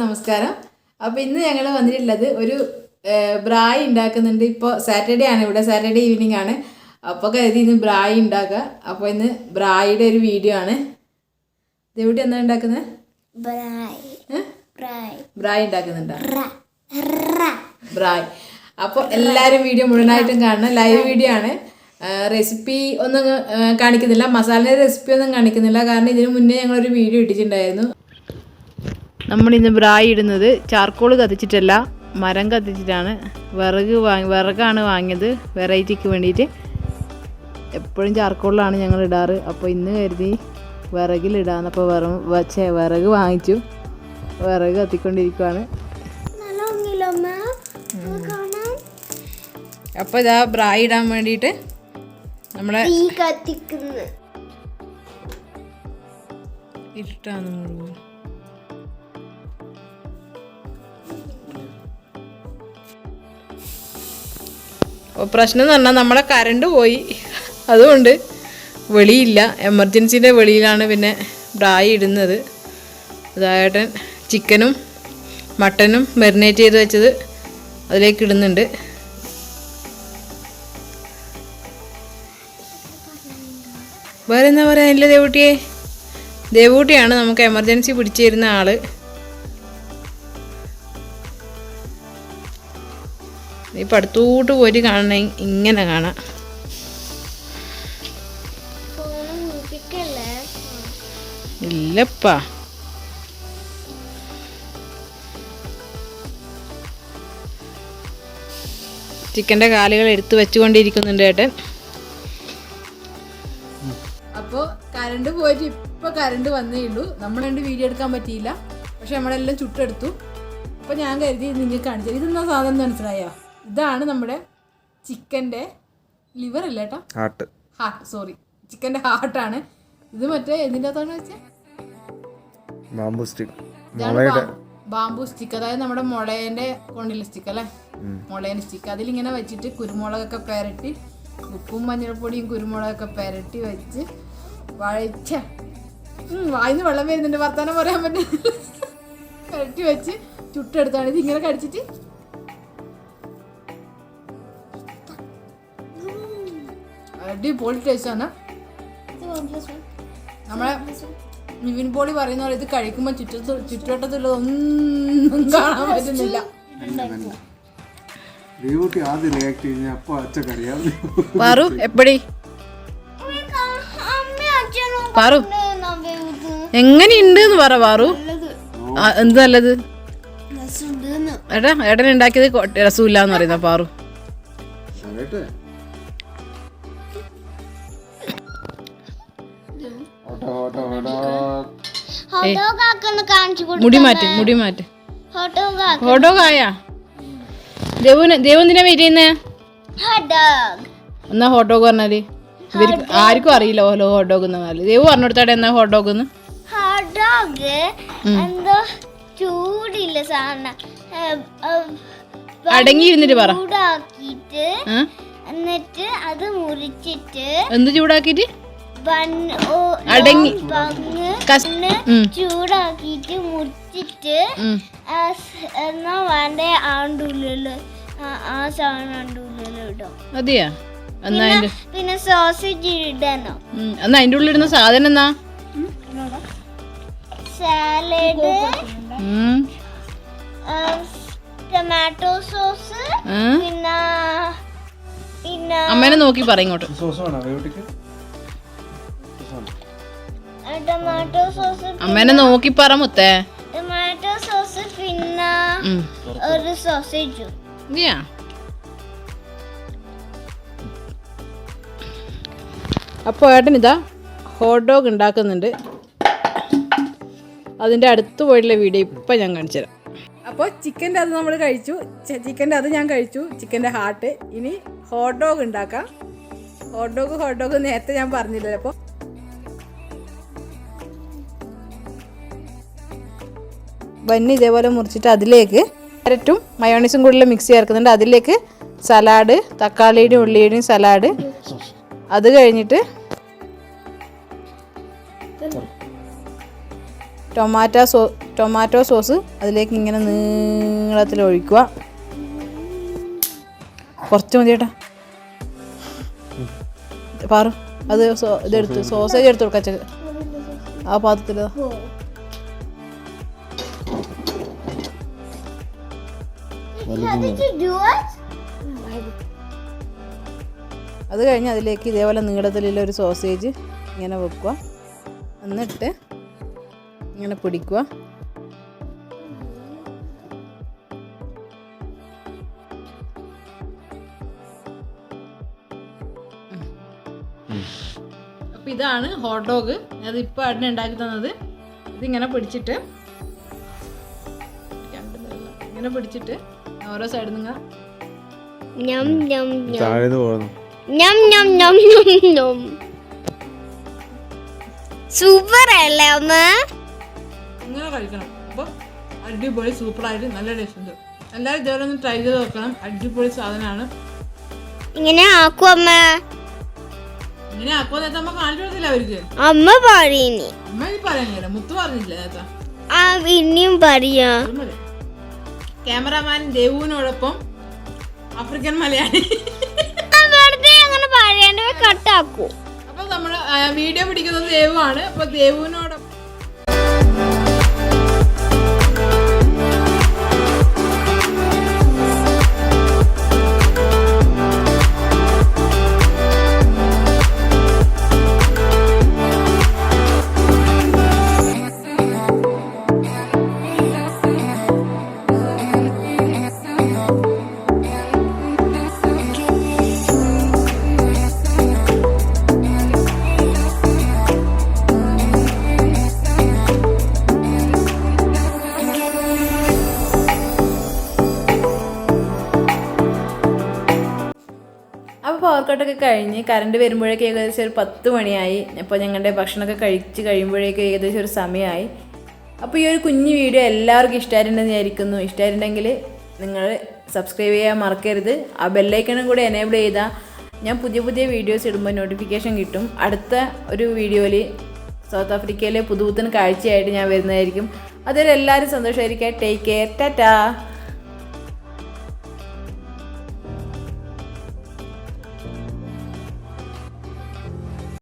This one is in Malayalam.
നമസ്കാരം. അപ്പോൾ ഇന്ന് ഞങ്ങൾ വന്നിട്ടുള്ളത് ഒരു ബ്രായ് ഉണ്ടാക്കുന്നുണ്ട്. ഇപ്പോൾ സാറ്റർഡേ ആണ്, ഇവിടെ സാറ്റർഡേ ഈവനിങ് ആണ്. അപ്പോൾ കരുതി ഇന്ന് ബ്രായ് ഉണ്ടാക്കുക. അപ്പോൾ ഇന്ന് ബ്രായിയുടെ ഒരു വീഡിയോ ആണ്. ദേവുട്ടി എന്താ ഉണ്ടാക്കുന്നത്? ബ്രായ് ഉണ്ടാക്കുന്നുണ്ടോ? ബ്രായ്. അപ്പോൾ എല്ലാവരും വീഡിയോ മുഴുവനായിട്ടും കാണണം. ലൈവ് വീഡിയോ ആണ്. റെസിപ്പി ഒന്നും കാണിക്കുന്നില്ല, മസാലയുടെ റെസിപ്പി ഒന്നും കാണിക്കുന്നില്ല. കാരണം ഇതിനു മുന്നേ ഞങ്ങളൊരു വീഡിയോ ഇട്ടിട്ടുണ്ടായിരുന്നു. നമ്മളിന്ന് ബ്രായ് ഇടുന്നത് ചാർക്കോൾ കത്തിച്ചിട്ടല്ല, മരം കത്തിച്ചിട്ടാണ്. വിറകാണ് വാങ്ങിയത് വെറൈറ്റിക്ക് വേണ്ടിയിട്ട്. എപ്പോഴും ചാർക്കോളിലാണ് ഞങ്ങൾ ഇടാറ്. അപ്പോൾ ഇന്ന് കരുതി വിറകിലിടാന്ന്. അപ്പോൾ വിറക് വാങ്ങിച്ചു, വിറക് കത്തിക്കൊണ്ടിരിക്കുകയാണ്. അപ്പോൾ ഇതാ ബ്രായ് ഇടാൻ വേണ്ടിയിട്ട് നമ്മളെ ഇരുട്ടാണ്. അപ്പോൾ പ്രശ്നം എന്ന് പറഞ്ഞാൽ നമ്മളെ കറണ്ട് പോയി, അതുകൊണ്ട് വെളിയില്ല. എമർജൻസിൻ്റെ വെളിയിലാണ് പിന്നെ ബ്രായ് ഇടുന്നത്. അതായത് ചിക്കനും മട്ടനും മെറിനേറ്റ് ചെയ്ത് വെച്ചത് അതിലേക്ക് ഇടുന്നുണ്ട്. വേറെ എന്താ പറയാനില്ല ദേവൂട്ടിയെ? ദേവൂട്ടിയാണ് നമുക്ക് എമർജൻസി പിടിച്ചു തരുന്ന ആള്. ഇപ്പം അടുത്തോട്ട് പോയിട്ട് കാണണേ, ഇങ്ങനെ കാണാം. ഇല്ലപ്പാ, ചിക്കൻ്റെ കാലുകൾ എടുത്ത് വെച്ചുകൊണ്ടിരിക്കുന്നുണ്ട് ഏട്ടൻ. അപ്പോൾ കറണ്ട് പോയിട്ട് ഇപ്പോൾ കറണ്ട് വന്നേ ഉള്ളൂ. നമ്മളെണ്ട് വീഡിയോ എടുക്കാൻ പറ്റിയില്ല, പക്ഷെ നമ്മളെല്ലാം ചുട്ടെടുത്തു. അപ്പോൾ ഞാൻ കരുതി നിങ്ങൾക്ക് കാണിച്ചത്. ഇതെന്നാ സാധനം മനസ്സിലായോ? ഇതാണ് നമ്മുടെ ചിക്കൻ്റെ ലിവർ അല്ല കേട്ടോ, ഹാർട്ട്. സോറി, ചിക്കൻ്റെ ഹാർട്ടാണ് ഇത്. മറ്റേ എന്തിൻ്റെ അകത്താണ് വെച്ചേ? Bamboo stick. അതായത് നമ്മുടെ മുളേൻ്റെ കൊണ്ടില്ല സ്റ്റിക്ക് അല്ലേ, മുളേൻ്റെ സ്റ്റിക്ക്. അതിലിങ്ങനെ വെച്ചിട്ട് കുരുമുളകൊക്കെ പെരട്ടി, ഉപ്പും മഞ്ഞൾപ്പൊടിയും കുരുമുളകൊക്കെ പെരട്ടി വെച്ച് വായിന്ന് വെള്ളം വരുന്നുണ്ട്, വർത്താനം പറയാൻ പറ്റുന്നില്ല. പെരട്ടി വെച്ച് ചുട്ടെടുത്താണ്. ഇത് ഇങ്ങനെ കടിച്ചിട്ട് അടിപൊളി ടേസ്റ്റാണ്. നമ്മളെ നിവിൻ പോളി പറയുന്ന പോലെ ഇത് കഴിക്കുമ്പോൾ ചുറ്റുവട്ടത്തുള്ളതൊന്നും കാണാൻ പറ്റുന്നില്ല. പാറു എപ്പടി പാറു എങ്ങനെയുണ്ട് എന്ന് പറ പാറു. എന്ത് നല്ലത് ഏട്ടൻ ഉണ്ടാക്കിയത് രസമില്ല എന്ന് പറയുന്ന പാറു. മുടി മാറ്റ് ഹോട്ടോഗായാ ദേവന്തിനാ വെയിറ്റ് ചെയ്യുന്നേ? എന്നാ ഹോട്ടോഗ് പറഞ്ഞാല് ഇവർക്ക് ആർക്കും അറിയില്ല ഹോട്ടോഗ് എന്ന് പറഞ്ഞാല്. ദേവ് പറഞ്ഞു കൊടുത്താടെ എന്നാ ഹോട്ടോഗ് എന്ന്. അടങ്ങിയിരുന്നിട്ട് പറ. എന്നിട്ട് അത് മുറിച്ചിട്ട് എന്ത് ചൂടാക്കിട്ട് ചൂടാക്കിട്ട് മുറിച്ചിട്ട് എന്നാ വേണ്ട ആണ്ടുള്ളില് ആ സാധനം ആണ്ടുള്ളില് ഇടും. അതെയാ? പിന്നെ സോസേജ് ഇടണം. എന്നാ അതിന്റെ ഉള്ളിടുന്ന സാധനം എന്നാ? സാലഡ്, ടൊമാറ്റോ സോസ്, പിന്നെ അമ്മേനെ നോക്കി പറ ഇങ്ങോട്ട്. ടൊമാറ്റോ സോസ്, അമ്മേനെ നോക്കി പറ മുത്തേ. ടൊമാറ്റോ സോസ്, പിന്നെ ഒരു സോസേജ്. അപ്പോൾ ഏട്ടൻ ഇതാ ഹോട്ട് ഡോഗ് ഉണ്ടാക്കുന്നുണ്ട്. അതിൻ്റെ അടുത്ത് പോയിട്ടുള്ള വീഡിയോ ഇപ്പം ഞാൻ കാണിച്ചു തരാം. അപ്പോൾ ചിക്കൻ്റെ അത് നമ്മൾ കഴിച്ചു, ചിക്കൻ്റെ അത് ഞാൻ കഴിച്ചു, ചിക്കൻ്റെ ഹാർട്ട്. ഇനി ഹോട്ട് ഡോഗ് ഉണ്ടാക്കാം. ഹോട്ട് ഡോഗ് നേരത്തെ ഞാൻ പറഞ്ഞില്ലല്ലോ. അപ്പോൾ ബന്ന് ഇതേപോലെ മുറിച്ചിട്ട് അതിലേക്ക് ക്യാരറ്റും മയോണൈസും കൂടി മിക്സ് ചേർക്കുന്നുണ്ട്. അതിലേക്ക് സലാഡ്, തക്കാളിയുടെയും ഉള്ളിയുടെയും സലാഡ്. അത് കഴിഞ്ഞിട്ട് ടൊമാറ്റോ സോസ് അതിലേക്ക് ഇങ്ങനെ നീളത്തിൽ ഒഴിക്കുക. കുറച്ച് മതി ചേട്ടാ. പാറു അത് ഇതെടുത്ത് സോസേജ് എടുത്ത് കൊടുക്കാം ആ പാത്രത്തിൽ. അത് കഴിഞ്ഞ് അതിലേക്ക് ഇതേപോലെ നീളത്തിലുള്ള ഒരു സോസേജ് ഇങ്ങനെ വെക്കുക. എന്നിട്ട് ഇങ്ങനെ പിടിക്കുക. അപ്പം ഇതാണ് ഹോട്ട് ഡോഗ്. അത് ഇപ്പോൾ അടിനെ ഉണ്ടാക്കി തന്നത്. ഇതിങ്ങനെ പിടിച്ചിട്ട് ഇങ്ങനെ പിടിച്ചിട്ട് ഓരോ സൈഡിൽ നിങ്ങൾ സൂപ്പർ അല്ലേ അമ്മ? ഇങ്ങനെ കഴിക്കണം. അപ്പോൾ അടിപൊളി സൂപ്പറായിട്ട് നല്ല ടേസ്റ്റ് ഉണ്ട്. എല്ലാവരും ഇതേപോലെ ഒന്ന് ട്രൈ ചെയ്ത് നോക്കണം. അടിപൊളി സാധനമാണ്. ഇങ്ങനെ ആക്കും അമ്മ. ഇങ്ങനെ ആക്കുമോ നേരത്തെ അമ്മ കാണിച്ചു കൊടുത്തില്ല അവർക്ക്. അമ്മ പറയുന്നേ. അമ്മ എനിക്ക് പറയാനില്ല, മുത്തു പറഞ്ഞില്ല നേരത്തെ. ഇനിയും പറയാ. ക്യാമറാമാൻ ദേവുവിനോടൊപ്പം ആഫ്രിക്കൻ മലയാളി. അങ്ങനെ പറയാണ്ട് കട്ടാക്കൂ. അപ്പൊ നമ്മള് വീഡിയോ പിടിക്കുന്നത് ദേവുവാണ്. അപ്പൊ ദേവുവിനോടൊപ്പം പവർ കട്ടൊക്കെ കഴിഞ്ഞ് കറണ്ട് വരുമ്പോഴേക്കും ഏകദേശം ഒരു 10 മണിയായി. അപ്പോൾ ഞങ്ങളുടെ ഭക്ഷണമൊക്കെ കഴിച്ച് കഴിയുമ്പോഴേക്കും ഏകദേശം ഒരു സമയമായി. അപ്പോൾ ഈ ഒരു കുഞ്ഞു വീഡിയോ എല്ലാവർക്കും ഇഷ്ടമായിട്ടുണ്ടെന്ന് വിചാരിക്കുന്നു. ഇഷ്ടമായിട്ടുണ്ടെങ്കിൽ നിങ്ങൾ സബ്സ്ക്രൈബ് ചെയ്യാൻ മറക്കരുത്. ആ ബെല്ലൈക്കണും കൂടെ എനേബിൾ ചെയ്താൽ ഞാൻ പുതിയ പുതിയ വീഡിയോസ് ഇടുമ്പോൾ നോട്ടിഫിക്കേഷൻ കിട്ടും. അടുത്ത ഒരു വീഡിയോയിൽ സൗത്ത് ആഫ്രിക്കയിലെ പുതുപുത്തൻ കാഴ്ചയായിട്ട് ഞാൻ വരുന്നതായിരിക്കും. അതുവരെ എല്ലാവരും സന്തോഷമായിരിക്കുക. Take care. ടാറ്റാ.